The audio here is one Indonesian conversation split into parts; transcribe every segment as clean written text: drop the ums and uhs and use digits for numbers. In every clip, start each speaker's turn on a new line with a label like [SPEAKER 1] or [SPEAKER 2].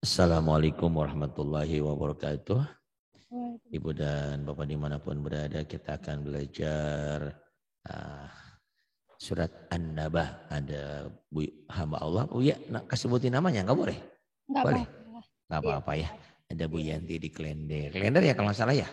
[SPEAKER 1] Assalamualaikum warahmatullahi wabarakatuh. Ibu dan Bapak dimanapun berada, kita akan belajar uh, surat An-Nabah. Ada Bu hamba Allah. Oh ya, kasih sebutin namanya, nggak boleh?
[SPEAKER 2] Nggak
[SPEAKER 1] Boleh?
[SPEAKER 2] apa-apa.
[SPEAKER 1] Nggak
[SPEAKER 2] Iya,
[SPEAKER 1] apa-apa ya. Ada Bu
[SPEAKER 2] iya.
[SPEAKER 1] Yanti di Klender. Klender ya kalau nggak salah ya?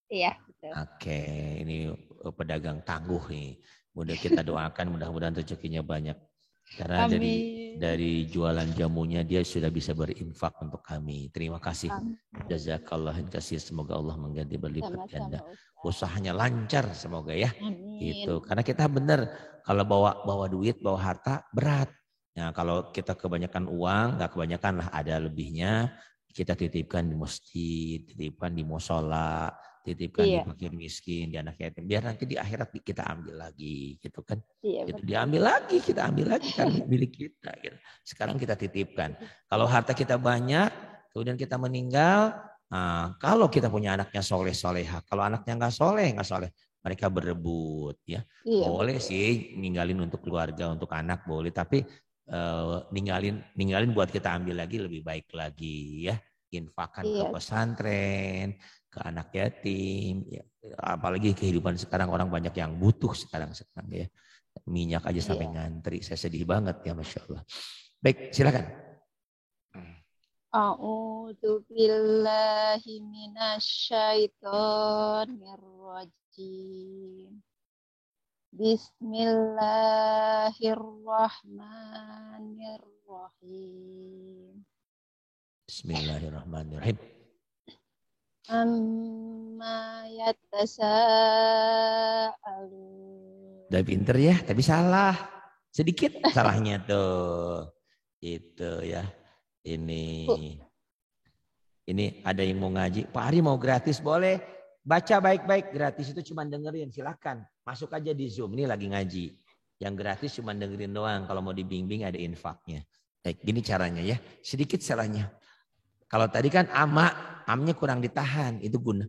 [SPEAKER 2] Iya, betul.
[SPEAKER 1] Oke, ini pedagang tangguh nih. Mudah kita doakan, mudah-mudahan rezekinya banyak. Karena dari
[SPEAKER 2] Amin.
[SPEAKER 1] dari jualan jamunya dia sudah bisa berinfak untuk kami. Terima kasih.
[SPEAKER 2] Amin.
[SPEAKER 1] Jazakallah kasih, semoga Allah mengganti berlipat
[SPEAKER 2] Sama-sama
[SPEAKER 1] ganda.
[SPEAKER 2] Ustaz.
[SPEAKER 1] Usahanya lancar semoga ya. Gitu.
[SPEAKER 2] Amin.
[SPEAKER 1] Karena kita benar kalau bawa bawa duit, bawa harta berat. Nah, kalau kita kebanyakan uang, nggak kebanyakan lah, ada lebihnya, kita titipkan di masjid, titipkan di musola, titipkan di
[SPEAKER 2] Iya,
[SPEAKER 1] fakir miskin, di anak yatim. Biar nanti di akhirat kita ambil lagi, gitu kan.
[SPEAKER 2] iya
[SPEAKER 1] Gitu.
[SPEAKER 2] betul.
[SPEAKER 1] Diambil lagi, kita ambil lagi karena milik kita. Gitu. Sekarang kita titipkan. Kalau harta kita banyak, kemudian kita meninggal, nah, kalau kita punya anaknya soleh soleha, kalau anaknya nggak soleh, mereka berebut ya.
[SPEAKER 2] Iya
[SPEAKER 1] Boleh
[SPEAKER 2] betul.
[SPEAKER 1] sih ninggalin untuk keluarga, untuk anak boleh, tapi ninggalin buat kita ambil lagi lebih baik lagi ya. Infakkan ke
[SPEAKER 2] Iya,
[SPEAKER 1] pesantren, ke anak yatim, ya. Apalagi kehidupan sekarang orang banyak yang butuh sekarang ya. Minyak aja sampai
[SPEAKER 2] iya.
[SPEAKER 1] ngantri, saya sedih banget ya, Masya Allah. Baik, silakan.
[SPEAKER 2] A'udzu billahi minasyaitonir rajim. Bismillahirrahmanirrahim.
[SPEAKER 1] Bismillahirrahmanirrahim.
[SPEAKER 2] Amma yatasaalun.
[SPEAKER 1] Udah pinter ya, tapi salah. Sedikit salahnya tuh. Itu ya. Ini
[SPEAKER 2] Bu,
[SPEAKER 1] ini ada yang mau ngaji. Pak Ari mau gratis boleh. Baca baik-baik, gratis itu cuma dengerin, silakan. Masuk aja di Zoom, ini lagi ngaji. Yang gratis cuma dengerin doang, kalau mau dibimbing ada infaknya. Baik, gini caranya ya. Sedikit salahnya. Kalau tadi kan amnya kurang ditahan, itu guna.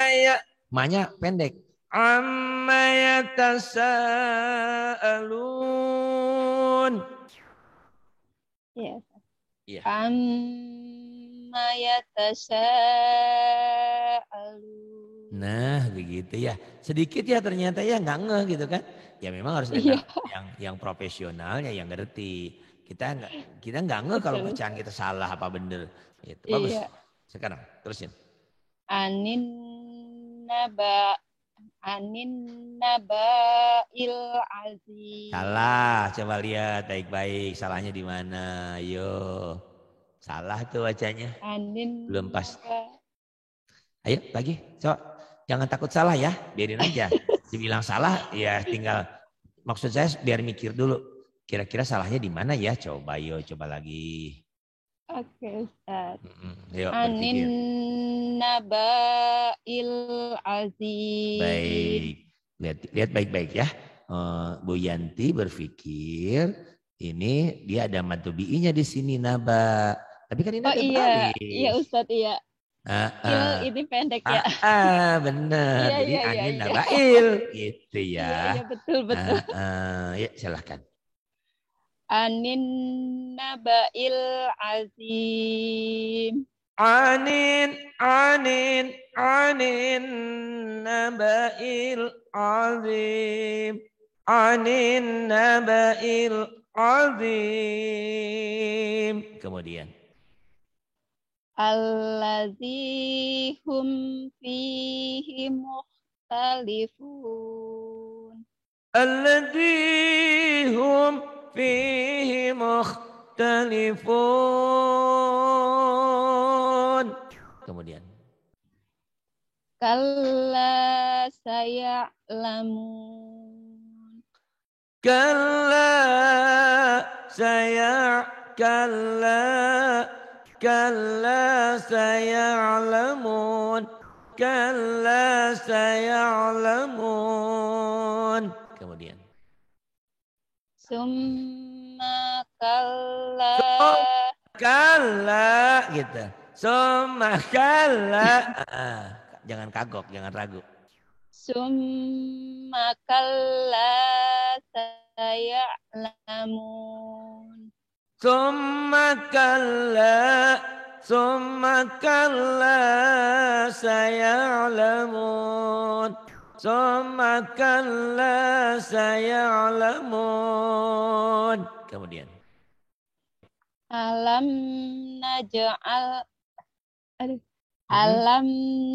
[SPEAKER 2] iya.
[SPEAKER 1] Ya, manya pendek. Amma yatasaalun.
[SPEAKER 2] Iya.
[SPEAKER 1] Iya.
[SPEAKER 2] Amma yatasaalun.
[SPEAKER 1] Nah, begitu ya. Sedikit ya ternyata ya nggak ngeh gitu kan. Ya memang harus dengar
[SPEAKER 2] Iya,
[SPEAKER 1] yang profesionalnya yang ngerti. Kita nggak ngeh kalau
[SPEAKER 2] betul.
[SPEAKER 1] bacaan kita salah apa bener. Itu bagus.
[SPEAKER 2] Iya.
[SPEAKER 1] Sekarang terusin.
[SPEAKER 2] Anin naba anin naba il azim.
[SPEAKER 1] Salah, coba lihat baik-baik. Salahnya di mana? Yo. Salah tuh bacanya.
[SPEAKER 2] Anin
[SPEAKER 1] Belum pas.
[SPEAKER 2] naba.
[SPEAKER 1] Ayo lagi. Coba. Jangan takut salah ya. Biarin aja. Dibilang salah ya tinggal. Maksud saya biar mikir dulu. Kira-kira salahnya di mana ya? Coba yo, coba lagi.
[SPEAKER 2] Oke, Ustaz.
[SPEAKER 1] Yuk
[SPEAKER 2] Anin
[SPEAKER 1] berpikir.
[SPEAKER 2] naba il azim.
[SPEAKER 1] Baik. Lihat baik-baik ya. Bu Yanti berpikir ini dia ada matobi'inya di sini naba. Tapi kan ini
[SPEAKER 2] Oh
[SPEAKER 1] ada
[SPEAKER 2] iya, iya
[SPEAKER 1] baris.
[SPEAKER 2] Ustadz iya.
[SPEAKER 1] Ah,
[SPEAKER 2] Il
[SPEAKER 1] ah.
[SPEAKER 2] ini pendek ya.
[SPEAKER 1] Bener.
[SPEAKER 2] Iya
[SPEAKER 1] Jadi
[SPEAKER 2] iya iya
[SPEAKER 1] anin
[SPEAKER 2] iya.
[SPEAKER 1] nabail gitu
[SPEAKER 2] Iya
[SPEAKER 1] ya.
[SPEAKER 2] iya betul betul.
[SPEAKER 1] Ya silahkan.
[SPEAKER 2] Anin nabail azim.
[SPEAKER 1] Anin, anin nabail azim. Anin nabail azim. Kemudian.
[SPEAKER 2] Allazi hum fihi mukhtalifun.
[SPEAKER 1] Alladhi hum fihi mukhtalifun. Kemudian.
[SPEAKER 2] Kalla saya'lamun.
[SPEAKER 1] Kalla saya kalla kalla sayalamun kalla sayalamun kemudian
[SPEAKER 2] Summa kalla.
[SPEAKER 1] kalla gitu summa kalla jangan kagok jangan ragu
[SPEAKER 2] Summa kalla saya'lamun.
[SPEAKER 1] Summa kalla saya'lamun. Summa kalla saya'lamun. Kemudian.
[SPEAKER 2] Alam naj'al aduh. Alam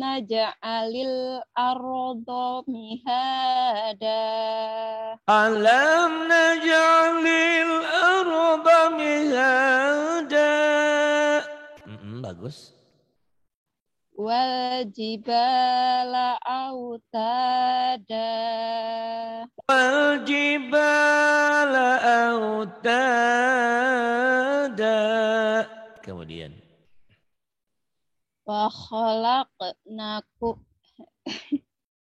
[SPEAKER 2] naj'alil arda mihada.
[SPEAKER 1] Alam naj'alil arda mihada. Bagus.
[SPEAKER 2] Wal jibala autada.
[SPEAKER 1] Wal jibala autada. Kemudian.
[SPEAKER 2] Wa khalaqnakum.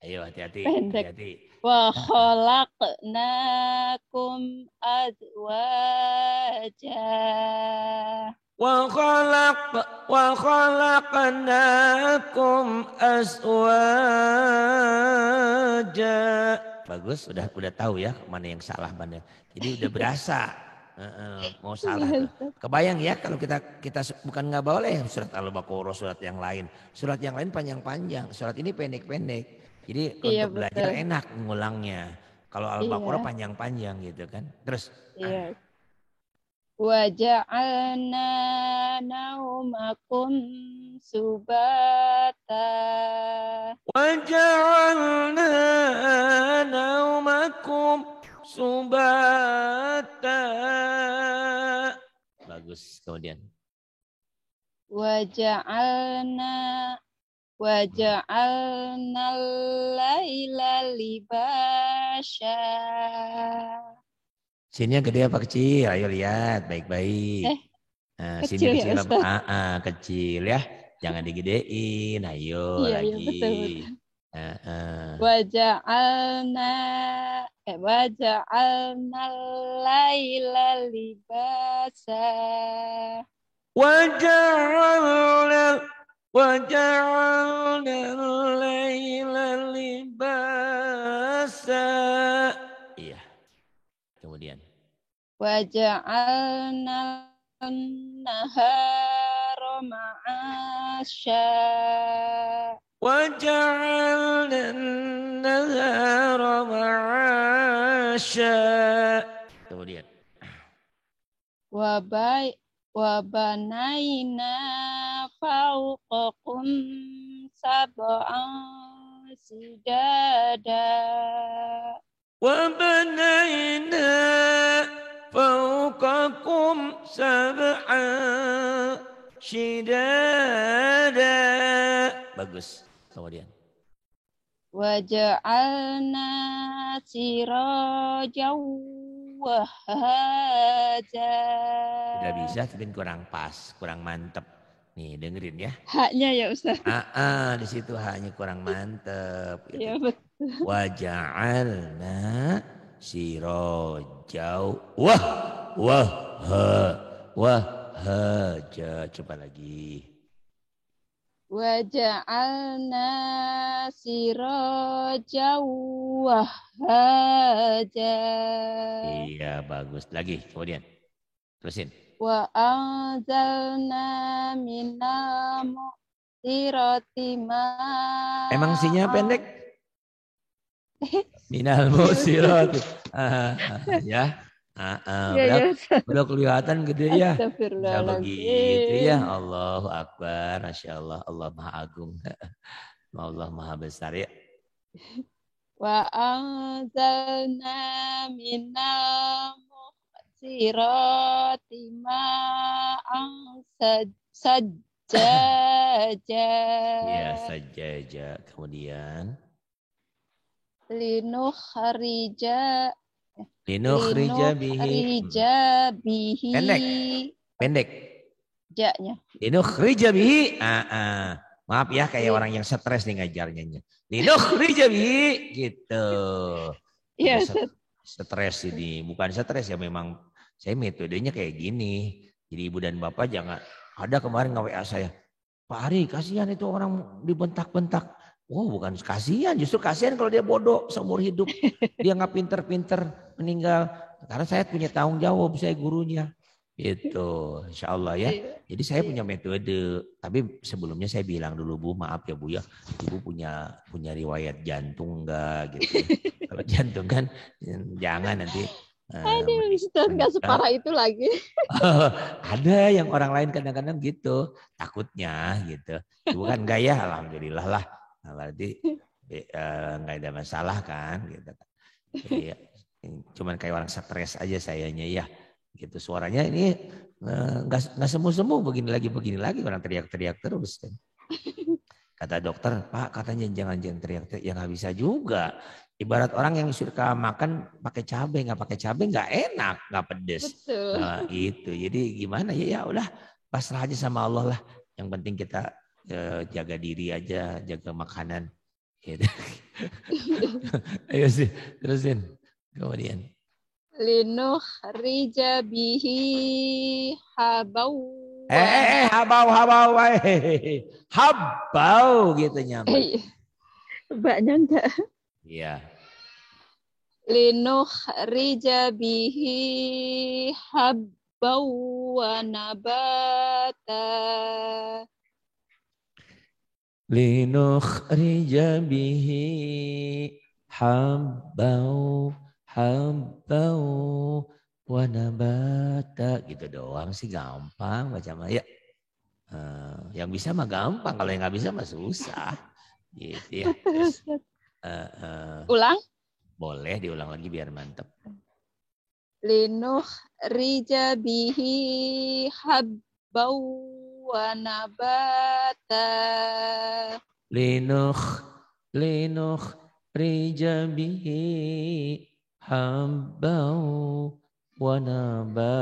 [SPEAKER 1] Ayo hati-hati.
[SPEAKER 2] Pendek.
[SPEAKER 1] Hati-hati.
[SPEAKER 2] Wa khalaqnakum azwaja.
[SPEAKER 1] Wa khalaqnakum aswaja. Bagus, udah tahu ya mana yang salah mana. Jadi udah berasa mau salah tuh. Kebayang ya kalau kita bukan nggak boleh surat Al-Baqarah, surat yang lain. Surat yang lain panjang-panjang, surat ini pendek-pendek. Jadi untuk belajar enak ngulangnya. Kalau Al-Baqarah panjang-panjang gitu kan. Terus.
[SPEAKER 2] Iya. Wa ja'alna naumakum subata.
[SPEAKER 1] Wa ja'alna naumakum subata. Bagus. Kemudian.
[SPEAKER 2] Wa ja'alna al-laila libasya.
[SPEAKER 1] Sinnya gede apa kecil? Ayo lihat baik-baik. Nah,
[SPEAKER 2] kecil
[SPEAKER 1] sini kecil
[SPEAKER 2] ya,
[SPEAKER 1] kecil ya. Jangan digedein. Ayo lagi.
[SPEAKER 2] Iya, betul. Waja'alna al-laila libasa.
[SPEAKER 1] Waja'alna al-laila libasa. Iya. Kemudian.
[SPEAKER 2] Waja'alna an-nahara ma'asya.
[SPEAKER 1] Waja'alna an-nahara ma'asya. Kemudian.
[SPEAKER 2] Wabanaina fawqakum sab'an sidada.
[SPEAKER 1] وبنينا فوقكم سبعا شدادا. Bagus. Kemudian.
[SPEAKER 2] Waja'alna sirajan wahaja.
[SPEAKER 1] Udah bisa tapi kurang pas, kurang mantep. Nih dengerin ya.
[SPEAKER 2] Haknya ya Ustaz.
[SPEAKER 1] Di situ haknya kurang mantep. Gitu.
[SPEAKER 2] Ya betul.
[SPEAKER 1] Waja'alna sirajau wahaja. Coba lagi.
[SPEAKER 2] Waja'alna sirajan wahaja.
[SPEAKER 1] Iya bagus. Lagi kemudian. Terusin.
[SPEAKER 2] Wa anzalna minal mu'sirati ma'an.
[SPEAKER 1] Emang sinya pendek? Minal mu'sirati. Ya. Udah kelihatan gede ya. Bisa begitu ya. Allahu Akbar. Masya Allah. Allah Maha Agung. Allah Maha Besar ya.
[SPEAKER 2] Wa anzalna minal mu'sirati ma'an sajjaja.
[SPEAKER 1] Iya sajjaja. Kemudian.
[SPEAKER 2] Linukhrija bihi.
[SPEAKER 1] Pendek.
[SPEAKER 2] Ja-nya.
[SPEAKER 1] Linukhrija bihi. Maaf ya kayak orang yang stres nih ngajarnya. Linukhrija bihi gitu.
[SPEAKER 2] Iya.
[SPEAKER 1] Stres ini, bukan stres ya memang saya metodenya kayak gini. Jadi ibu dan bapak jangan ada kemarin nge-WA saya. Pak Ari kasihan itu orang dibentak-bentak. Oh bukan kasihan, justru kasihan kalau dia bodoh seumur hidup. Dia nggak pinter-pinter meninggal. Karena saya punya tanggung jawab, saya gurunya. Itu, insya Allah ya.
[SPEAKER 2] Iya.
[SPEAKER 1] Jadi saya
[SPEAKER 2] Iya.
[SPEAKER 1] punya metode, tapi sebelumnya saya bilang dulu Bu, maaf ya Bu ya, Ibu punya riwayat jantung enggak gitu ya. Kalau jantung kan jangan nanti
[SPEAKER 2] Aduh, Ustaz, nggak
[SPEAKER 1] menikah.
[SPEAKER 2] separah itu lagi.
[SPEAKER 1] Ada yang orang lain kadang-kadang gitu, takutnya gitu. Ibu kan enggak ya, alhamdulillah lah. Nah, berarti enggak ada masalah kan gitu. Iya, cuman kayak orang stres aja sayanya ya. Gitu suaranya ini nggak semu-semu begini lagi orang teriak-teriak terus kan. Kata dokter, Pak katanya jangan teriak-teriak, ya nggak bisa juga. Ibarat orang yang suka makan pakai cabai, nggak pakai cabai nggak enak, nggak pedes.
[SPEAKER 2] Betul.
[SPEAKER 1] Nah, itu. Jadi gimana ya? Ya udah pasrah aja sama Allah lah. Yang penting kita jaga diri aja, jaga makanan. Gitu. Ayo sih, terusin. Kemudian.
[SPEAKER 2] Linukhrija bihi habau
[SPEAKER 1] Habau, habau gitu nyampe.
[SPEAKER 2] Mbaknya enggak.
[SPEAKER 1] Iya.
[SPEAKER 2] Linukhrija bihi habau wa nabata.
[SPEAKER 1] Linukhrija bihi habau wa nabata gitu doang sih gampang baca mah ya. Yang bisa mah gampang, kalau yang nggak bisa mah susah. Gitu ya. Terus,
[SPEAKER 2] Ulang.
[SPEAKER 1] boleh diulang lagi biar mantep.
[SPEAKER 2] Linukhrija bihi habbau wa nabata.
[SPEAKER 1] Linukhrija bihi habbau wa nabata.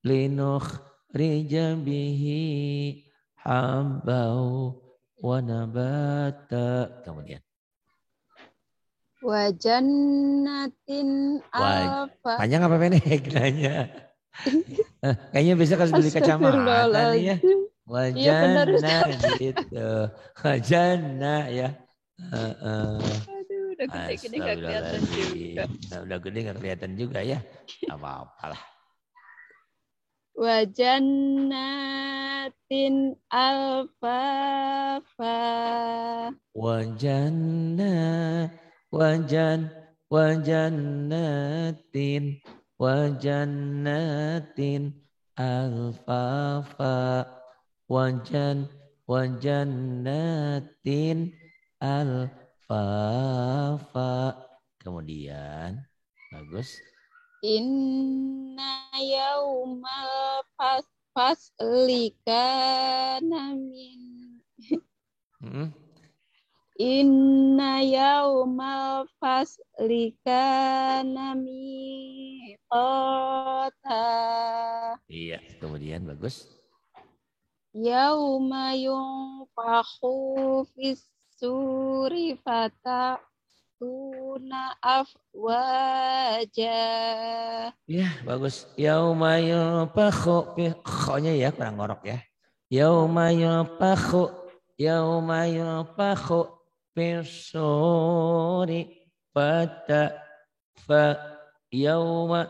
[SPEAKER 1] Linukhrija bihi habbau wa nabata. Kemudian.
[SPEAKER 2] Wa jannatin alfa.
[SPEAKER 1] Panjang apa pendek nanya? Kayaknya besok harus beli kacamata nih ya. Wajana gitu. Wajana ya.
[SPEAKER 2] Aduh, udah gede-gede gak kelihatan juga.
[SPEAKER 1] Udah gede gak kelihatan juga ya. Apa-apa lah.
[SPEAKER 2] Wa jannatin alfafa.
[SPEAKER 1] Wajannatin alfafa wajannatin alfafa. Kemudian bagus.
[SPEAKER 2] Inna yaumal fasli kana min. Inna yaumal fasli kana miqata.
[SPEAKER 1] Iya, kemudian bagus.
[SPEAKER 2] Yauma yunfakhu fis suri fatatuna afwaja.
[SPEAKER 1] Ya, bagus. Yauma yunfakhu kho-nya ya kurang ngorok ya. Yauma yunfakhu fis suri fa yauma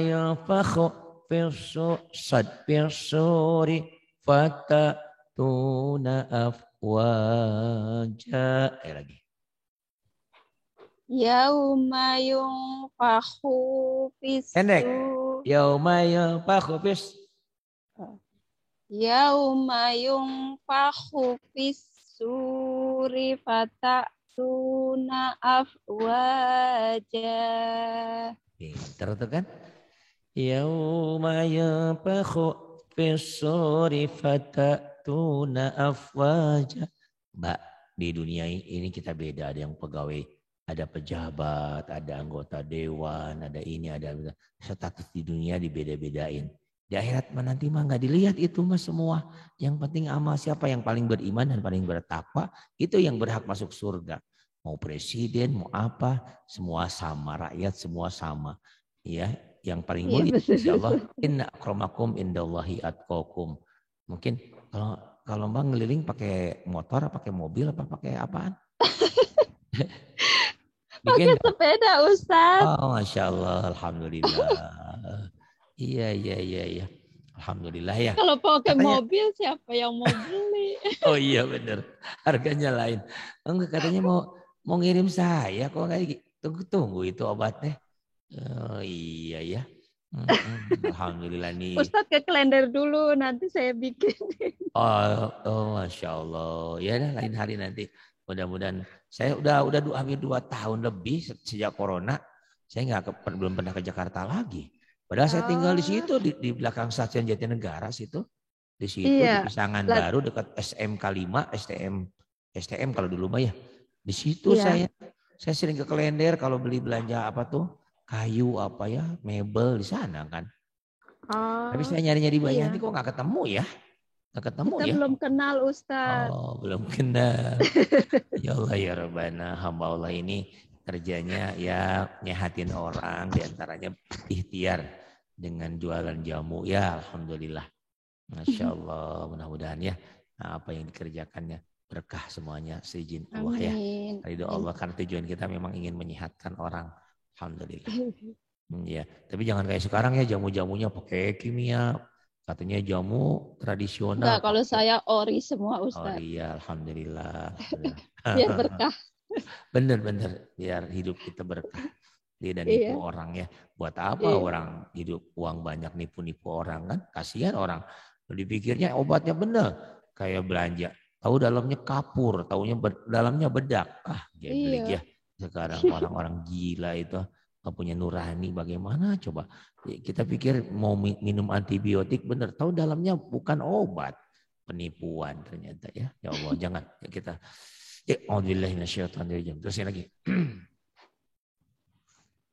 [SPEAKER 1] yunfakhu fis suri fatatuna afwaja. Lagi.
[SPEAKER 2] Yauma yunfakhu fis
[SPEAKER 1] Pendek. Yauma yunfakhu fis.
[SPEAKER 2] Yauma yunfakhu fis suri fatatuna afwaja.
[SPEAKER 1] Pinter tuh kan? Yauma yunfakhu fis suri fatatuna afwaja. Mbak, di dunia ini kita beda. Ada yang pegawai, ada pejabat, ada anggota dewan, ada ini, ada status di dunia dibeda-bedain. Di akhirat nanti mah nggak dilihat itu mah semua. Yang penting amal siapa yang paling beriman dan paling bertakwa, itu yang berhak masuk surga. Mau presiden, mau apa, semua sama, rakyat semua sama. Ya, yang paling mulia insyaallah inna akramakum indallahi atqakum. Mungkin kalau Mbak ngeliling pakai motor, pakai mobil, apa pakai apaan? Bikin.
[SPEAKER 2] sepeda Ustaz.
[SPEAKER 1] Oh, Masya Allah, Alhamdulillah. Iya, iya, iya, iya. Alhamdulillah ya.
[SPEAKER 2] Kalau pakai
[SPEAKER 1] Katanya,
[SPEAKER 2] mobil siapa yang mau beli?
[SPEAKER 1] oh iya bener. Harganya lain. Enggak, katanya mau ngirim saya kok kayak gitu. Tunggu, tunggu itu obatnya. Oh iya ya. Alhamdulillah nih.
[SPEAKER 2] Ustaz ke kalender dulu, nanti saya bikin.
[SPEAKER 1] Oh, Masya Allah. Ya dah lain hari nanti. Mudah-mudahan saya udah hampir 2 tahun lebih sejak corona. Saya belum pernah ke Jakarta lagi. Padahal saya tinggal di
[SPEAKER 2] Oh,
[SPEAKER 1] situ di belakang Stasiun Jatinegara situ. Di situ di
[SPEAKER 2] iya.
[SPEAKER 1] Pisangan
[SPEAKER 2] Lat-
[SPEAKER 1] Baru dekat SMK 5, STM kalau dulu mah ya. Di situ
[SPEAKER 2] iya.
[SPEAKER 1] saya sering ke Klender kalau beli belanja apa tuh kayu apa ya, mebel di sana kan. Tapi
[SPEAKER 2] Oh,
[SPEAKER 1] saya nyari-nyari Bayanti
[SPEAKER 2] iya.
[SPEAKER 1] kok nggak ketemu ya. Nggak ketemu
[SPEAKER 2] Kita
[SPEAKER 1] ya.
[SPEAKER 2] belum kenal Ustaz.
[SPEAKER 1] Oh, belum kenal. Ya Allah ya Rabbana, hamba Allah ini kerjanya ya nyehatin orang, diantaranya ikhtiar dengan jualan jamu. Ya Alhamdulillah. Masya Allah, mudah-mudahan ya apa yang dikerjakannya berkah semuanya seizin Allah ya.
[SPEAKER 2] Amin.
[SPEAKER 1] Ridho Allah, karena tujuan kita memang ingin menyehatkan orang. Alhamdulillah. Ya, tapi jangan kayak sekarang ya jamu-jamunya pakai kimia. Katanya jamu
[SPEAKER 2] Enggak,
[SPEAKER 1] tradisional
[SPEAKER 2] kalau
[SPEAKER 1] pakai.
[SPEAKER 2] saya ori semua
[SPEAKER 1] Oh
[SPEAKER 2] Ustaz.
[SPEAKER 1] iya, alhamdulillah. Alhamdulillah.
[SPEAKER 2] Biar berkah.
[SPEAKER 1] Bener-bener biar hidup kita berkah. Dia dan nipu
[SPEAKER 2] Iya,
[SPEAKER 1] orang ya. Buat apa
[SPEAKER 2] iya.
[SPEAKER 1] orang hidup uang banyak nipu-nipu orang kan? Kasihan orang. Dipikirnya obatnya bener. Kayak belanja. Tahu dalamnya kapur, taunya dalamnya bedak. Ah, geblik ya.
[SPEAKER 2] Iya.
[SPEAKER 1] Sekarang orang-orang gila itu nggak punya nurani. Bagaimana coba? Kita pikir mau minum antibiotik bener. Tahu dalamnya bukan obat. Penipuan ternyata ya. Ya Allah, jangan ya kita. Ya, Alhamdulillah Terusin lagi.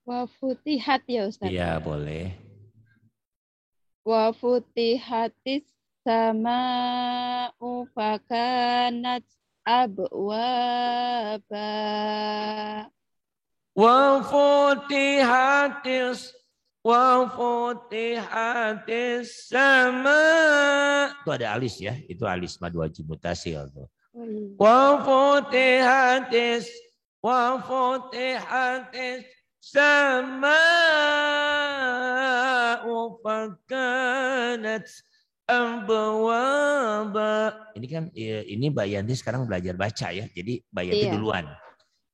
[SPEAKER 2] Wa futihat ya Ustaz.
[SPEAKER 1] Iya, boleh.
[SPEAKER 2] Wa futihatis sama'u fakanat abwaba.
[SPEAKER 1] Wa futihatis sama. Itu ada alis ya, itu alis madu wajib mutasil tuh.
[SPEAKER 2] Oh, iya.
[SPEAKER 1] Wa futihatis sama fakanat abwaba. Ini kan ini Mbak Yanti sekarang belajar baca ya. Jadi Mbak Yanti
[SPEAKER 2] Iya.
[SPEAKER 1] duluan.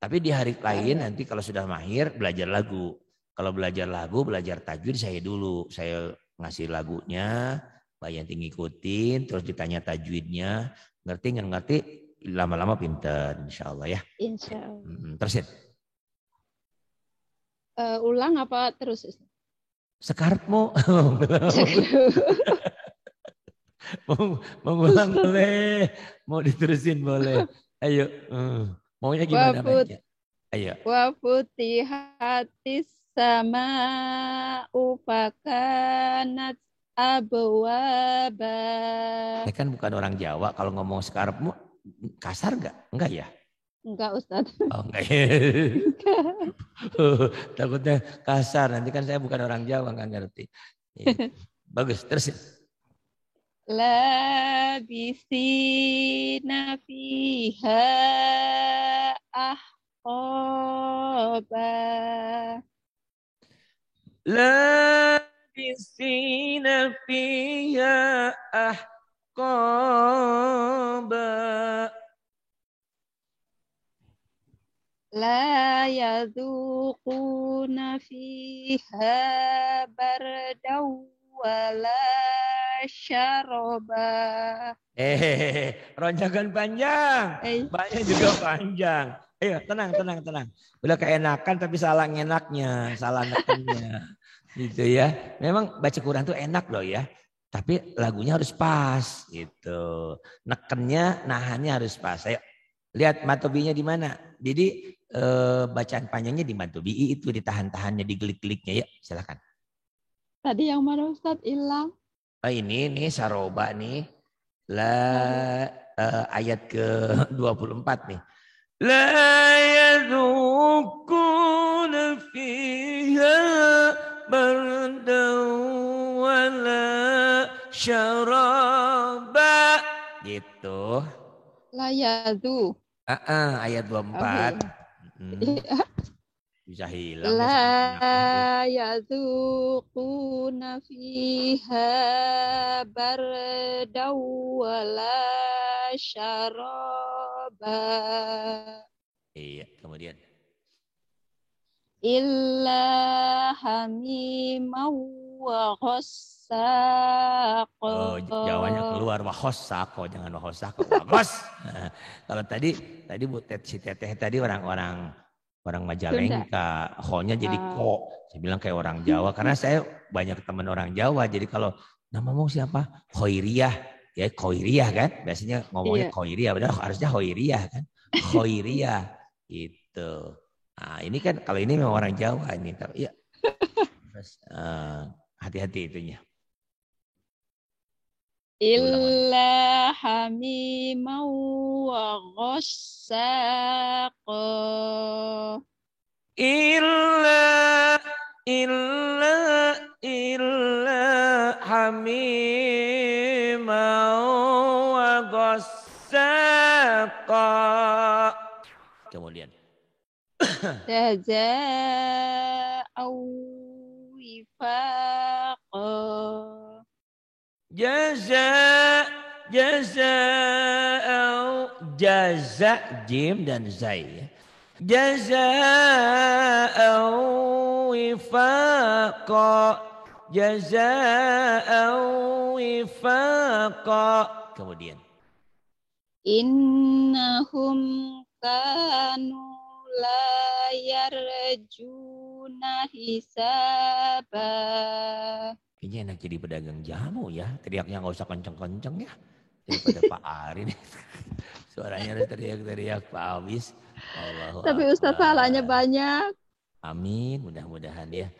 [SPEAKER 1] Tapi di hari lain
[SPEAKER 2] Iya.
[SPEAKER 1] nanti kalau sudah mahir belajar lagu. Kalau belajar lagu, belajar tajwid saya dulu. Saya ngasih lagunya, Mbak Yanti ngikutin, terus ditanya tajwidnya. Ngerti nggak ngerti, lama-lama pinter insya Allah ya.
[SPEAKER 2] Insya Allah.
[SPEAKER 1] Terusin.
[SPEAKER 2] Ulang apa terus Ustaz?
[SPEAKER 1] Sekarang mau ulang boleh, mau diterusin boleh. Ayo, maunya gimana baca? Ayo.
[SPEAKER 2] Wa futihatis sama'u fakanat abwaba.
[SPEAKER 1] Saya kan bukan orang Jawa, kalau ngomong sekarangmu kasar nggak? Enggak ya?
[SPEAKER 2] Enggak Ustaz.
[SPEAKER 1] Oh enggak ya. Takutnya kasar, nanti kan saya bukan orang Jawa, nggak ngerti. Ya. Bagus, terus.
[SPEAKER 2] Labisina fiha ahqaba.
[SPEAKER 1] Labisina fiha ahqaba.
[SPEAKER 2] La yadhuquna fiha bardaw wala syaraba.
[SPEAKER 1] Ronjakan panjang. Banyak juga panjang. Ayo, tenang. Udah keenakan tapi salah enaknya, salah nekennya. Gitu ya. Memang baca Quran tuh enak loh ya. Tapi lagunya harus pas gitu. Nekennya, nahannya harus pas. Ayo, lihat matobinya di mana. Jadi bacaan panjangnya di matobi itu ditahan-tahannya, digelik-geliknya ya. Silakan.
[SPEAKER 2] Tadi yang mana Ustaz hilang?
[SPEAKER 1] Ini nih saroba nih. Ayat ke-24 nih. La yadhukuna fiha bardan wala syaraba. Gitu.
[SPEAKER 2] La yadu.
[SPEAKER 1] Ayat 24.
[SPEAKER 2] Iya.
[SPEAKER 1] Bisa hilang ya saking enaknya.
[SPEAKER 2] La yadzuquna fiha bardaw wala syaraba
[SPEAKER 1] Iya, kemudian.
[SPEAKER 2] illa hamimau wa ghassaqa.
[SPEAKER 1] Oh, Jawanya keluar wahosako, jangan wahosako, wahos. Kalau tadi Bu si Teteh tadi orang
[SPEAKER 2] Sunda.
[SPEAKER 1] Majalengka, ho-nya jadi ko. Saya bilang kayak orang Jawa karena saya banyak teman orang Jawa. Jadi kalau namamu siapa? Khoiriyah, ya Khoiriyah kan? Biasanya ngomongnya
[SPEAKER 2] Iya.
[SPEAKER 1] Khoiriyah, padahal harusnya Khoiriyah kan? Khoiriyah gitu. Nah, ini kan kalau ini memang orang Jawa ini. Ya. Terus hati-hati itunya.
[SPEAKER 2] Illa hamimau wa ghassaqa.
[SPEAKER 1] Illa hamima wa ghassaqa. Kemudian
[SPEAKER 2] Jazaa'u wifaqa.
[SPEAKER 1] jaza jim dan zai ya. Jaza'an wifaqa. Jaza'an wifaqa. Kemudian
[SPEAKER 2] Innahum kanu la yarjuna hisaba.
[SPEAKER 1] kayaknya enak jadi pedagang jamu ya. Teriaknya nggak usah kenceng-kenceng ya. Daripada Pak Ari nih. Suaranya ada teriak-teriak Pak Awis. Allahu
[SPEAKER 2] Tapi Ustadz pahalanya banyak.
[SPEAKER 1] Amin, mudah-mudahan ya.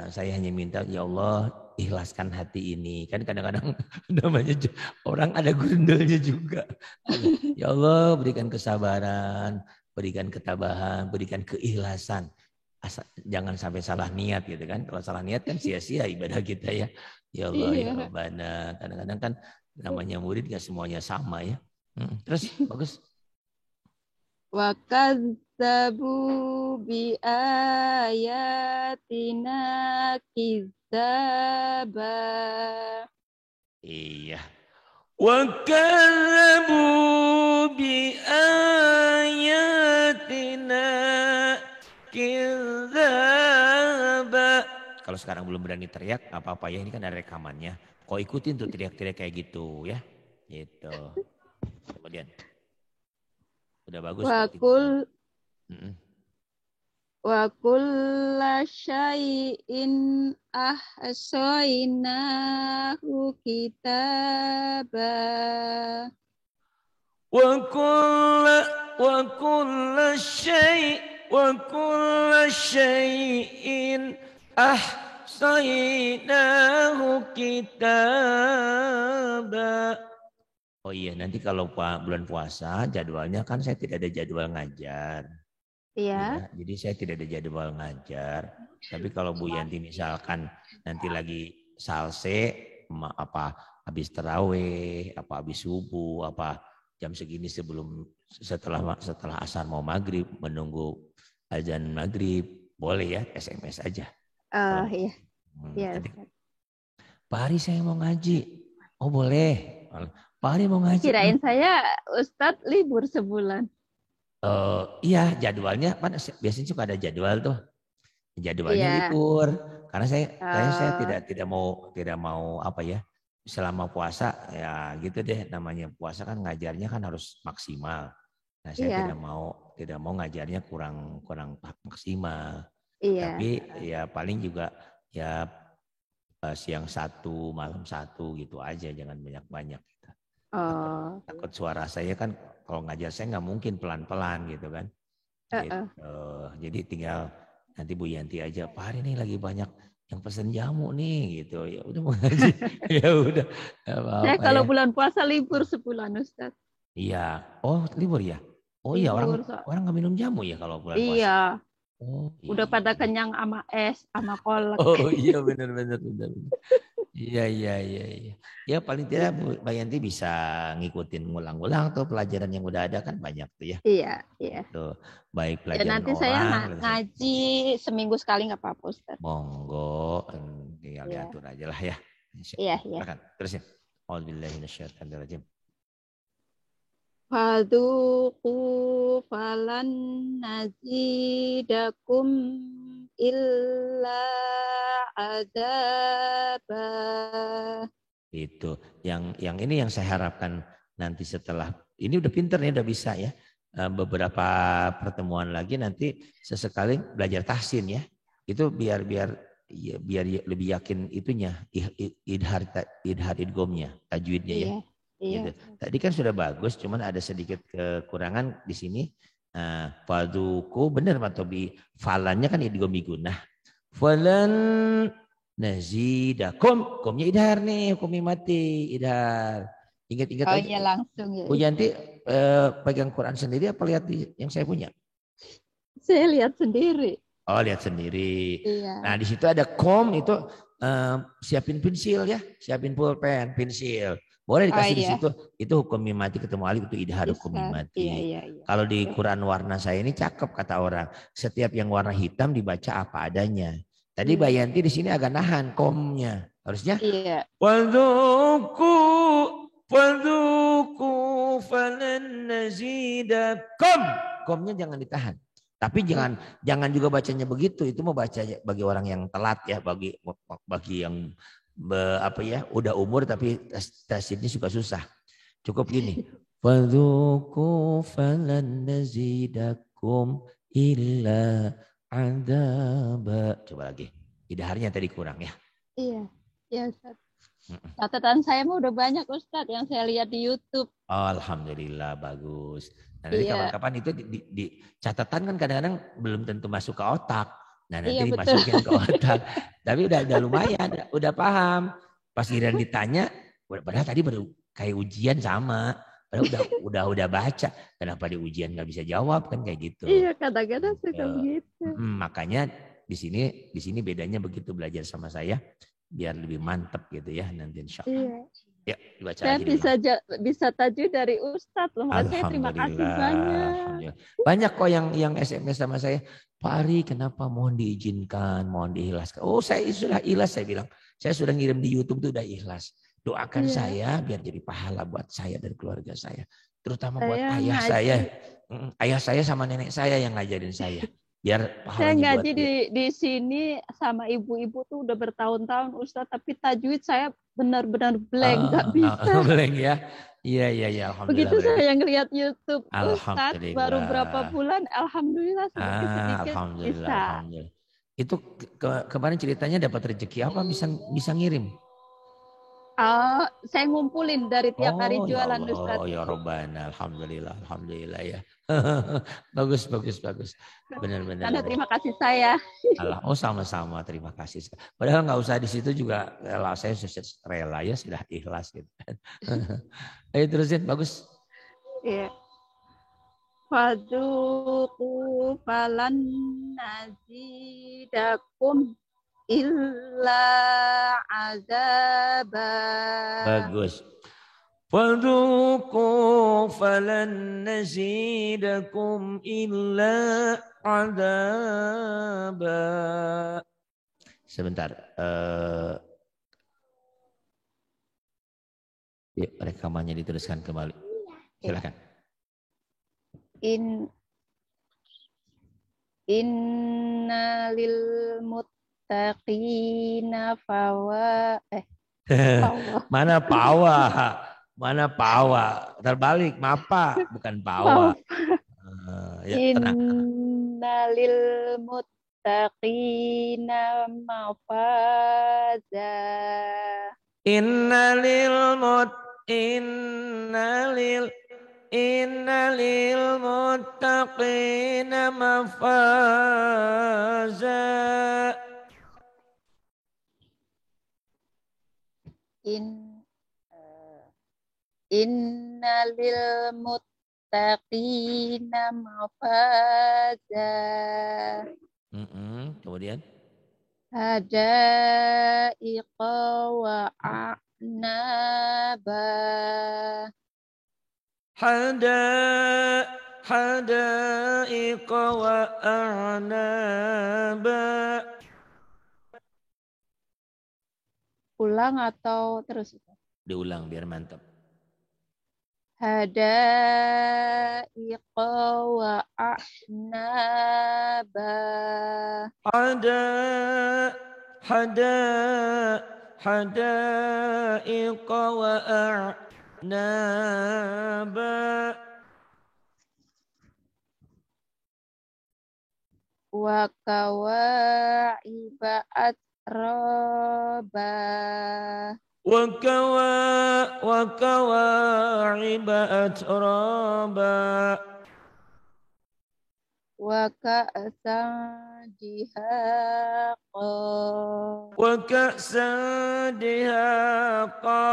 [SPEAKER 1] Saya hanya minta ya Allah ikhlaskan hati ini. Kan kadang-kadang namanya orang ada grundelnya juga. Ya Allah berikan kesabaran, berikan ketabahan, berikan keikhlasan. Jangan sampai salah niat gitu kan. Kalau salah niat kan sia-sia ibadah kita ya. Ya Allah ya Rabbana. Kadang-kadang kan namanya murid gak semuanya sama ya. Terus bagus.
[SPEAKER 2] Wa kadzabu bi ayatina kidzaba.
[SPEAKER 1] Iya. Wa kadzabu bi ayatina kidzaba. Kalau sekarang belum berani teriak apa-apa ya, ini kan ada rekamannya. Kau ikutin tuh teriak-teriak kayak gitu ya. Gitu. Kemudian udah bagus
[SPEAKER 2] Wa kulla syai'in ahsaynahu kitaba.
[SPEAKER 1] Wa kulla syai'in ahsaynahu kitaba. Oh iya, nanti kalau bulan puasa jadwalnya kan saya tidak ada jadwal ngajar.
[SPEAKER 2] Iya.
[SPEAKER 1] Ya, jadi saya tidak ada jadwal ngajar. Tapi kalau Bu Yanti misalkan nanti lagi salse, apa habis taraweh, apa habis subuh, apa jam segini setelah asar mau maghrib menunggu azan maghrib, boleh ya SMS aja.
[SPEAKER 2] Oh iya.
[SPEAKER 1] Iya. Pak Hari saya mau ngaji. Oh boleh. Pak Hari mau ngaji.
[SPEAKER 2] Kirain saya Ustadz libur sebulan.
[SPEAKER 1] Iya jadwalnya kan biasanya suka ada jadwal tuh. Jadwalnya libur. Karena saya tidak mau apa ya. Selama puasa ya gitu deh, namanya puasa kan ngajarnya kan harus maksimal. Nah, saya tidak mau ngajarnya kurang maksimal.
[SPEAKER 2] Iya.
[SPEAKER 1] Tapi ya paling juga ya siang 1, malam 1 gitu aja, jangan banyak-banyak. Takut suara saya kan kalau ngajar saya nggak mungkin pelan-pelan gitu kan. Jadi tinggal nanti Bu Yanti aja, Pak Hari ini lagi banyak yang pesen jamu nih gitu. Ya udah mau ngaji. Ya udah.
[SPEAKER 2] Saya kalau bulan puasa libur sebulan Ustaz.
[SPEAKER 1] Iya. Oh libur ya? Oh iya orang nggak minum jamu ya kalau bulan puasa.
[SPEAKER 2] Iya. Oh, udah pada kenyang sama es, sama kolak.
[SPEAKER 1] Oh iya benar. Iya, iya, iya, iya. Ya paling tidak Mbak Yanti bisa ngikutin ngulang-ngulang tuh pelajaran yang udah ada kan banyak tuh ya.
[SPEAKER 2] Iya, iya.
[SPEAKER 1] Itu baik
[SPEAKER 2] Ya
[SPEAKER 1] pelajaran
[SPEAKER 2] nanti saya
[SPEAKER 1] orang,
[SPEAKER 2] ngaji seminggu sekali nggak apa-apa Ustaz.
[SPEAKER 1] monggo tinggal
[SPEAKER 2] Iya,
[SPEAKER 1] diatur aja lah ya.
[SPEAKER 2] iya, iya.
[SPEAKER 1] Silakan terusin. Auzubillahi minasyaitonirrajim.
[SPEAKER 2] Fadzuqu falan nazidakum illa adzaba.
[SPEAKER 1] Itu yang ini yang saya harapkan nanti setelah ini udah pinter nih udah bisa ya. Beberapa pertemuan lagi nanti sesekali belajar tahsin ya. Itu biar biar ya, biar lebih yakin itunya idhar idgomnya, tajwidnya ya.
[SPEAKER 2] Iya, iya.
[SPEAKER 1] Gitu. Tadi kan sudah bagus, cuman ada sedikit kekurangan di sini. Faduku benar Pak Tobi, falannya kan idgham bigunah. Falan nazidakum, komnya idhar nih, hukumnya mati, idhar. Ingat-ingat
[SPEAKER 2] Oh
[SPEAKER 1] aja.
[SPEAKER 2] iya langsung ya.
[SPEAKER 1] Bu Yanti pegang Quran sendiri apa lihat yang saya punya?
[SPEAKER 2] Saya lihat sendiri.
[SPEAKER 1] Oh lihat sendiri. Nah
[SPEAKER 2] Iya.
[SPEAKER 1] di situ ada kom itu siapin pensil ya, siapin pulpen, pensil. Boleh
[SPEAKER 2] Oh
[SPEAKER 1] dikasih di
[SPEAKER 2] iya,
[SPEAKER 1] situ. Itu hukum mimati ketemu alif itu idhar hukum
[SPEAKER 2] bisa. Iya,
[SPEAKER 1] mimati.
[SPEAKER 2] iya, iya.
[SPEAKER 1] Kalau di Quran warna saya ini cakep kata orang. Setiap yang warna hitam dibaca apa adanya. Tadi
[SPEAKER 2] Hmm.
[SPEAKER 1] Bayanti di sini agak nahan komnya. Harusnya
[SPEAKER 2] Iya.
[SPEAKER 1] Wadzuku Wadzuku falan nazidakum. Komnya jangan ditahan. Tapi jangan juga bacanya begitu. Itu mau baca bagi orang yang telat ya, bagi yang apa ya, udah umur tapi tasnya suka susah. Cukup gini. Fadzuku falan nazidakum illa adzaba. Coba lagi. Idaharnya tadi kurang ya.
[SPEAKER 2] Iya. Iya, Ustaz. Catatan saya mah udah banyak Ustaz yang saya lihat di YouTube.
[SPEAKER 1] Alhamdulillah bagus. Nah nanti
[SPEAKER 2] Iya.
[SPEAKER 1] kapan-kapan itu di catatan kan kadang-kadang belum tentu masuk ke otak. Nah nanti
[SPEAKER 2] Iya betul.
[SPEAKER 1] dimasukin ke otak. Tapi udah lumayan, udah paham. Pas giliran ditanya, padahal tadi baru kayak ujian sama. Padahal udah baca. Kenapa di ujian nggak bisa jawab kan kayak gitu.
[SPEAKER 2] Iya, kadang-kadang suka begitu.
[SPEAKER 1] Makanya di sini bedanya begitu belajar sama saya biar lebih mantep gitu ya nanti insya Allah.
[SPEAKER 2] Iya.
[SPEAKER 1] Ya dibaca
[SPEAKER 2] Saya
[SPEAKER 1] lagi diulang.
[SPEAKER 2] bisa tajwid dari Ustadz loh. Makanya saya terima kasih banyak.
[SPEAKER 1] Alhamdulillah. Banyak kok yang SMS sama saya. Pak Ari kenapa mohon diizinkan, mohon diikhlaskan. Oh saya sudah ikhlas saya bilang. Saya sudah ngirim di YouTube tuh udah ikhlas. Doakan
[SPEAKER 2] Iya.
[SPEAKER 1] saya biar jadi pahala buat saya dan keluarga saya. Terutama buat
[SPEAKER 2] Saya
[SPEAKER 1] ayah
[SPEAKER 2] ngaji.
[SPEAKER 1] saya. Ayah saya sama nenek saya yang ngajarin saya. Biar
[SPEAKER 2] Saya
[SPEAKER 1] pahalanya buat
[SPEAKER 2] ngaji
[SPEAKER 1] dia.
[SPEAKER 2] di sini sama ibu-ibu tuh udah bertahun-tahun Ustadz. Tapi tajwid saya benar-benar blank. Nggak bisa.
[SPEAKER 1] Blank ya. Iya. Alhamdulillah
[SPEAKER 2] Begitu
[SPEAKER 1] berarti.
[SPEAKER 2] saya ngelihat YouTube Ustadz baru berapa
[SPEAKER 1] Alhamdulillah.
[SPEAKER 2] bulan, alhamdulillah sedikit-sedikit
[SPEAKER 1] Alhamdulillah,
[SPEAKER 2] bisa.
[SPEAKER 1] alhamdulillah. Itu kemarin ceritanya dapat rezeki apa bisa ngirim?
[SPEAKER 2] Saya ngumpulin dari tiap hari
[SPEAKER 1] Oh ya
[SPEAKER 2] jualan
[SPEAKER 1] Allah,
[SPEAKER 2] Ustadz.
[SPEAKER 1] ya Robbana, alhamdulillah ya. Bagus. Benar.
[SPEAKER 2] Karena terima kasih saya.
[SPEAKER 1] Oh sama-sama, terima kasih. Padahal nggak usah di situ juga rela, saya sudah rela ya sudah ikhlas gitu. Ayo terusin, bagus.
[SPEAKER 2] Iya. Fadzuku falan nazidakum illa azaba.
[SPEAKER 1] Bagus. Fadzuku falan nazidakum illa adaba. Sebentar. Yuk, rekamannya diteruskan kembali. Silakan.
[SPEAKER 2] Inna lil muttaqina
[SPEAKER 1] Mana pawa? Terbalik, mapa bukan pawa. Ya, tenang.
[SPEAKER 2] Inna lil muttaqina mafaza.
[SPEAKER 1] Innalil muttaqina mafaza.
[SPEAKER 2] Inna lil muttaqina mafaza.
[SPEAKER 1] Kemudian
[SPEAKER 2] Hadaiqa wa a'naba.
[SPEAKER 1] Hadaiqa wa a'naba.
[SPEAKER 2] Ulang atau terus?
[SPEAKER 1] Diulang biar mantap.
[SPEAKER 2] Hadaiqa wa a'naba.
[SPEAKER 1] Hadaiqa wa a'naba.
[SPEAKER 2] Wa kawa'iba atraba.
[SPEAKER 1] وكواعب أترابا
[SPEAKER 2] وكأسا دهاقا
[SPEAKER 1] وكأسا دهاقا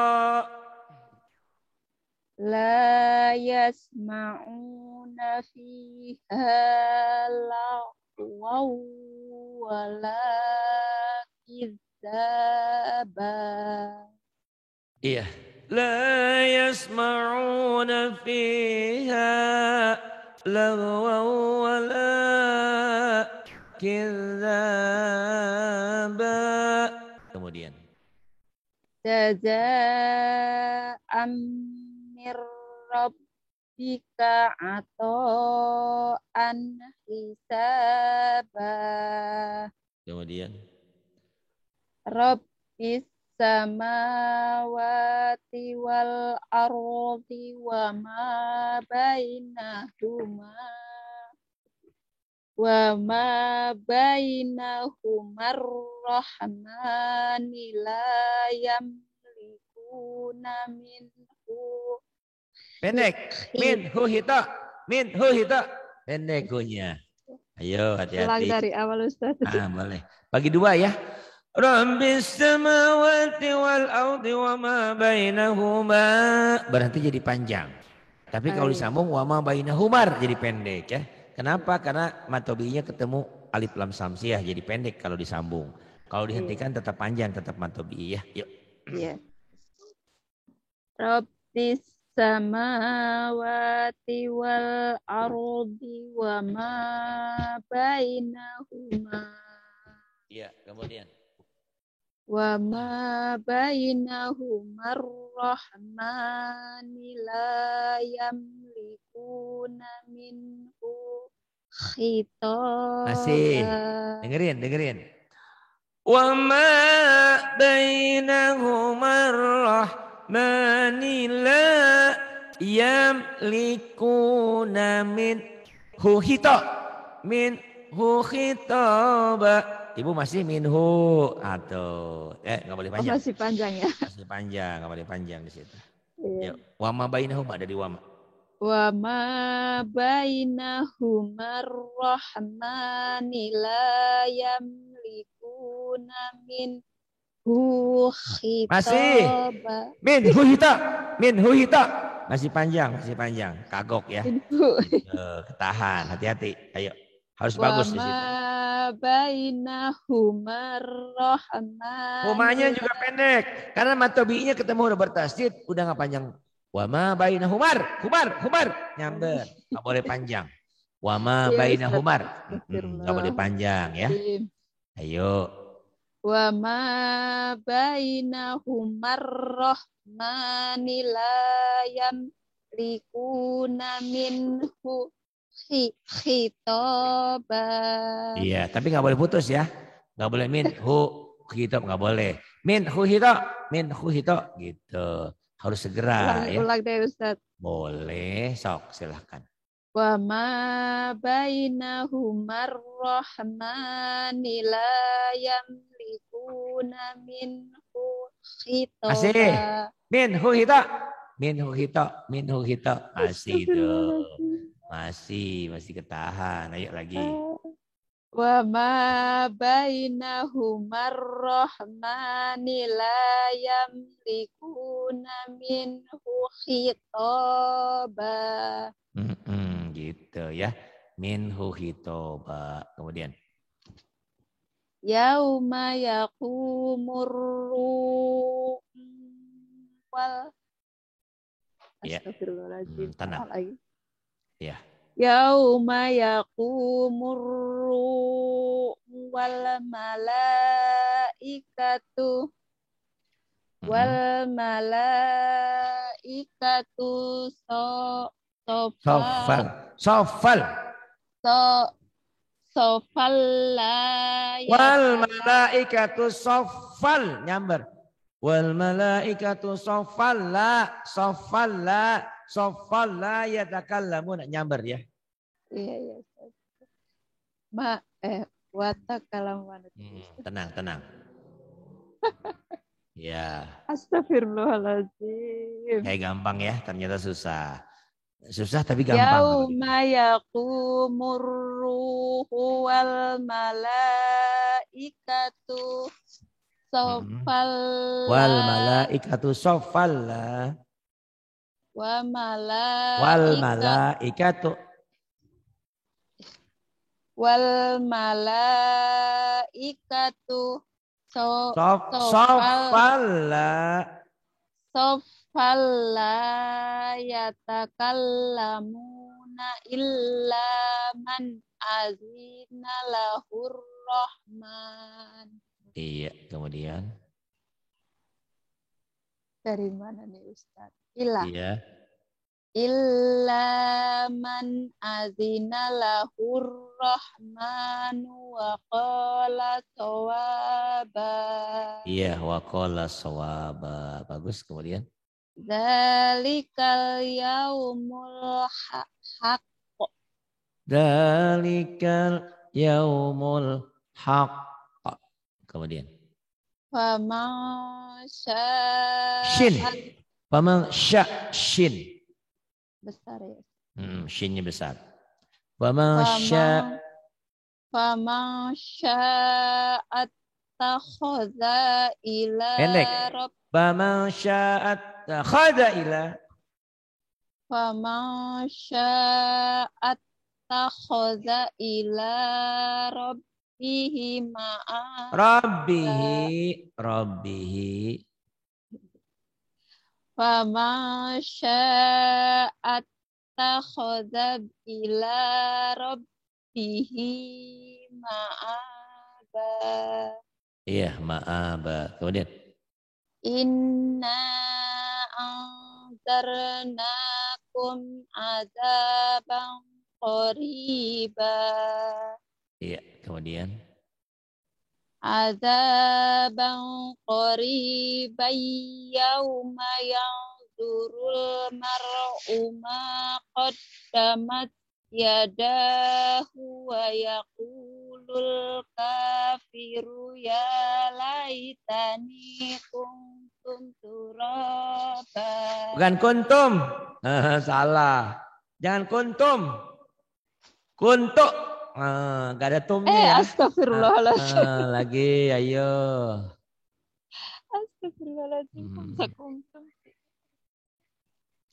[SPEAKER 2] لا يسمعون فيها لغوا ولا كذابا.
[SPEAKER 1] Iya. La yasma'una fiha lagwa wala kidzaba. Kemudian.
[SPEAKER 2] Jazaa'an mir rabbika ata'an hisaba.
[SPEAKER 1] Kemudian.
[SPEAKER 2] Rabbis samawati wal ardi wa ma bainahuma rahmani la yamlikuna minhu.
[SPEAKER 1] Pendek. Minhu hita. Pendek hunya. Ayo hati-hati.
[SPEAKER 2] Ulang dari awal Ustaz.
[SPEAKER 1] Boleh. Bagi dua ya. Rabbis samawati wal ardi wa ma bainahuma. Berarti jadi panjang. Tapi kalau disambung wa ma bainahumar jadi pendek ya. Kenapa? Karena matobinya ketemu alif lam samsiah jadi pendek kalau disambung. Kalau dihentikan tetap panjang, tetap matobi ya. Yuk.
[SPEAKER 2] Iya. Rabbis samawati wal ardi wa ma bainahuma.
[SPEAKER 1] Iya, kemudian.
[SPEAKER 2] Wa ma bainahuma rahmani la yamlikuna minhu khitaba.
[SPEAKER 1] Masih. Dengerin. Wa ma bainahuma rahmani la yamlikuna minhu khitaba. Ibu masih minhu atau nggak boleh panjang.
[SPEAKER 2] Masih panjang ya.
[SPEAKER 1] Masih panjang, nggak boleh panjang di situ.
[SPEAKER 2] Iya.
[SPEAKER 1] Wa ma bainahuma dari wa ma.
[SPEAKER 2] Wa ma bainahuma rahmani la yamlikuna minhu khitaba.
[SPEAKER 1] Masih. Minhu hita. Masih panjang. Kagok ya. Ketahan, hati-hati. Ayo. Harus bagus di situ.
[SPEAKER 2] Wa bainahuma rahmani.
[SPEAKER 1] Humanya juga pendek. Karena matobi'nya ketemu udah bertasdid, udah nggak panjang. Wa ma bainahumar. Nyamber. Nggak boleh panjang. Wa ma bainahumar. Nggak boleh panjang ya. Ayo.
[SPEAKER 2] Wa ma bainahumar rahmani la yamlikuna minhu khitaba.
[SPEAKER 1] Iya, tapi nggak boleh putus ya. Nggak boleh minhu khitab, nggak boleh. Minhu hito gitu. Harus segera ya.
[SPEAKER 2] Ulang deh Ustaz.
[SPEAKER 1] Boleh, sok silahkan.
[SPEAKER 2] Wa ma bainahumar rahmani la yamlikuna minhu khitaba.
[SPEAKER 1] Masih. Minhu hito. Masih tuh. Masih ketahan. Ayo lagi.
[SPEAKER 2] Wa ma bainahumar rahmani la yamlikuna minhu khitaba.
[SPEAKER 1] Gitu ya. Minhu hitoba. Kemudian.
[SPEAKER 2] Yauma yaqumur ruh wal
[SPEAKER 1] Ya.
[SPEAKER 2] Astagfirullahaladzim.
[SPEAKER 1] Tenang.
[SPEAKER 2] Salah lagi.
[SPEAKER 1] Ya.
[SPEAKER 2] Yauma yaqumur ruh wal malaikatu sofa
[SPEAKER 1] Sofal. Sofal.
[SPEAKER 2] so sofal la
[SPEAKER 1] Wal
[SPEAKER 2] yataka
[SPEAKER 1] malaikatu sofal. Nyamber. Wal malaikatu sofal la. Sofal la. Sofal la yatakallamun. Nyamber ya.
[SPEAKER 2] iya ma watakalam
[SPEAKER 1] Tenang, tenang. Ya.
[SPEAKER 2] Astagfirullahaladzim.
[SPEAKER 1] Kayak gampang ya. Ternyata susah. Susah tapi gampang.
[SPEAKER 2] Yauma yaqumur ruhu wal malaikatu sofal
[SPEAKER 1] Wal malaikatu sofal la.
[SPEAKER 2] wa
[SPEAKER 1] Wal
[SPEAKER 2] malaika
[SPEAKER 1] malaikatu.
[SPEAKER 2] wal malaikatu
[SPEAKER 1] Sofal la.
[SPEAKER 2] soffalla yatakallamuna illa man azina lahur rahman.
[SPEAKER 1] Iya, kemudian.
[SPEAKER 2] Dari mana nih Ustaz? Illa.
[SPEAKER 1] Iya.
[SPEAKER 2] Illa man azina lahur rahmanu wa qala sawaba.
[SPEAKER 1] Iya, waqala sawaba. Bagus, kemudian.
[SPEAKER 2] Dzalikal yaumul haq.
[SPEAKER 1] Dalikal yaumul haq. Kemudian.
[SPEAKER 2] Faman
[SPEAKER 1] Shin.
[SPEAKER 2] sya'at
[SPEAKER 1] Faman shin.
[SPEAKER 2] besar ya.
[SPEAKER 1] Shinnya besar. Faman
[SPEAKER 2] sya'at takhadha ila
[SPEAKER 1] pendek.
[SPEAKER 2] rabb.
[SPEAKER 1] Faman sya'at takhadha ila.
[SPEAKER 2] Faman sya'at takhadha ila rabbihi ma'a.
[SPEAKER 1] Rabbihi.
[SPEAKER 2] Faman sya'at takhadha ila rabbihi ma'aba.
[SPEAKER 1] Iya, ma'aba. Kemudian.
[SPEAKER 2] Inna anzarnakum azaban qariba.
[SPEAKER 1] Iya, kemudian.
[SPEAKER 2] Azaban qariban yauma yanzurul mar'u ma qaddamat yadahu wa yaqulul kafiru ya laitani kuntum turaba.
[SPEAKER 1] Bukan kuntum. Salah. Jangan kuntum. Kuntuk. Gak ada tumnya ya.
[SPEAKER 2] Astagfirullahaladzim.
[SPEAKER 1] Lagi, ayo.
[SPEAKER 2] Astagfirullahaladzim.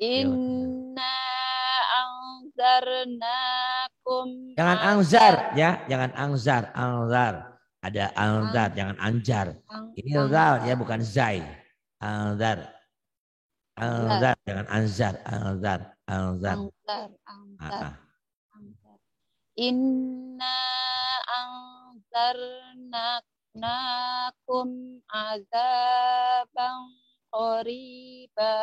[SPEAKER 2] Inna anzarnakum.
[SPEAKER 1] Jangan angzar ya, jangan angzar, angzar. Ada angzar, jangan anjar. Ini zal ya, bukan zai. Angzar. Angzar, jangan anzar, angzar, angzar.
[SPEAKER 2] Inna anzarnakum azaban qariba.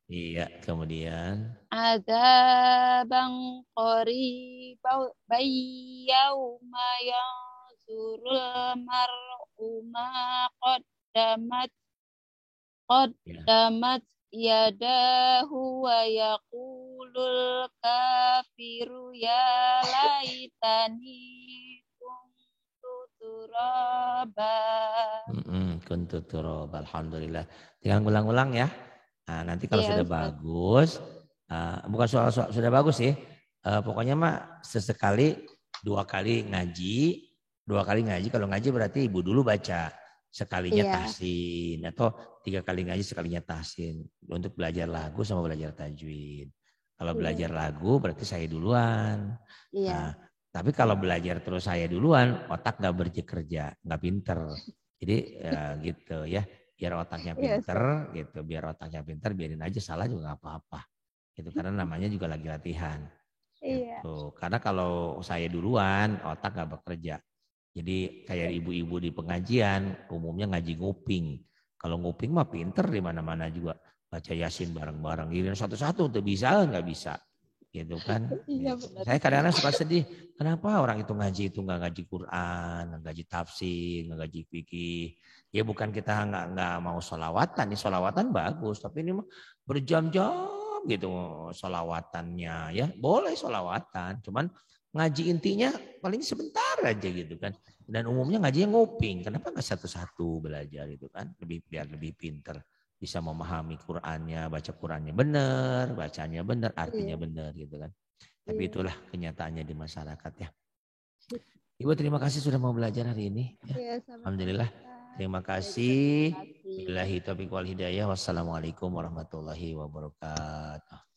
[SPEAKER 1] Iya, kemudian.
[SPEAKER 2] Azaban qariba yauma yanzurul mar'u ma qaddamat yadahu wa yaqulul kafiru ya laitani kuntu turaba.
[SPEAKER 1] Kuntu turaba. Alhamdulillah. Tinggal ngulang-ulang ya. Nah, nanti kalau sudah bagus, bukan soal sudah bagus sih. Pokoknya mah sesekali 2 kali ngaji. 2 kali ngaji. Kalau ngaji berarti ibu dulu baca. Sekalinya tahsin. Atau 3 kali ngaji sekalinya tahsin. Untuk belajar lagu sama belajar tajwid. Kalau belajar lagu berarti saya duluan. Nah, Tapi kalau belajar terus saya duluan, otak nggak bekerja, nggak pinter. Jadi ya gitu ya, biar otaknya
[SPEAKER 2] Iya,
[SPEAKER 1] pinter
[SPEAKER 2] Ustaz.
[SPEAKER 1] gitu, biar otaknya pinter, biarin aja salah juga nggak apa-apa. Gitu karena namanya juga lagi latihan.
[SPEAKER 2] Iya.
[SPEAKER 1] Gitu. Karena kalau saya duluan, otak nggak bekerja. Jadi kayak ibu-ibu di pengajian, umumnya ngaji nguping. Kalau nguping mah pinter di mana-mana juga. Baca Yasin bareng-bareng. Giliran satu-satu tuh bisa nggak bisa. Gitu kan.
[SPEAKER 2] Iya
[SPEAKER 1] Gitu.
[SPEAKER 2] benar.
[SPEAKER 1] Saya kadang-kadang suka sedih. Kenapa orang itu ngaji itu nggak ngaji Quran, nggak ngaji tafsir, nggak ngaji fikih. Ya bukan kita nggak mau sholawatan. Nih sholawatan bagus. Tapi ini mah berjam-jam gitu sholawatannya ya. Boleh sholawatan. Cuman ngaji intinya paling sebentar aja gitu kan. Dan umumnya ngajinya nguping. Kenapa nggak satu-satu belajar itu kan? Biar lebih pinter. Bisa memahami Qur'annya, baca Qur'annya benar, bacanya benar, artinya
[SPEAKER 2] Iya.
[SPEAKER 1] benar gitu kan. Tapi
[SPEAKER 2] Iya.
[SPEAKER 1] itulah kenyataannya di masyarakat ya. Ibu terima kasih sudah mau belajar hari ini. Ya.
[SPEAKER 2] Iya, sama-sama,
[SPEAKER 1] Alhamdulillah.
[SPEAKER 2] Ustaz.
[SPEAKER 1] Terima
[SPEAKER 2] Saya juga terima
[SPEAKER 1] kasih.
[SPEAKER 2] kasih.
[SPEAKER 1] Billahi taufiq wal hidayah. Wassalamualaikum warahmatullahi wabarakatuh.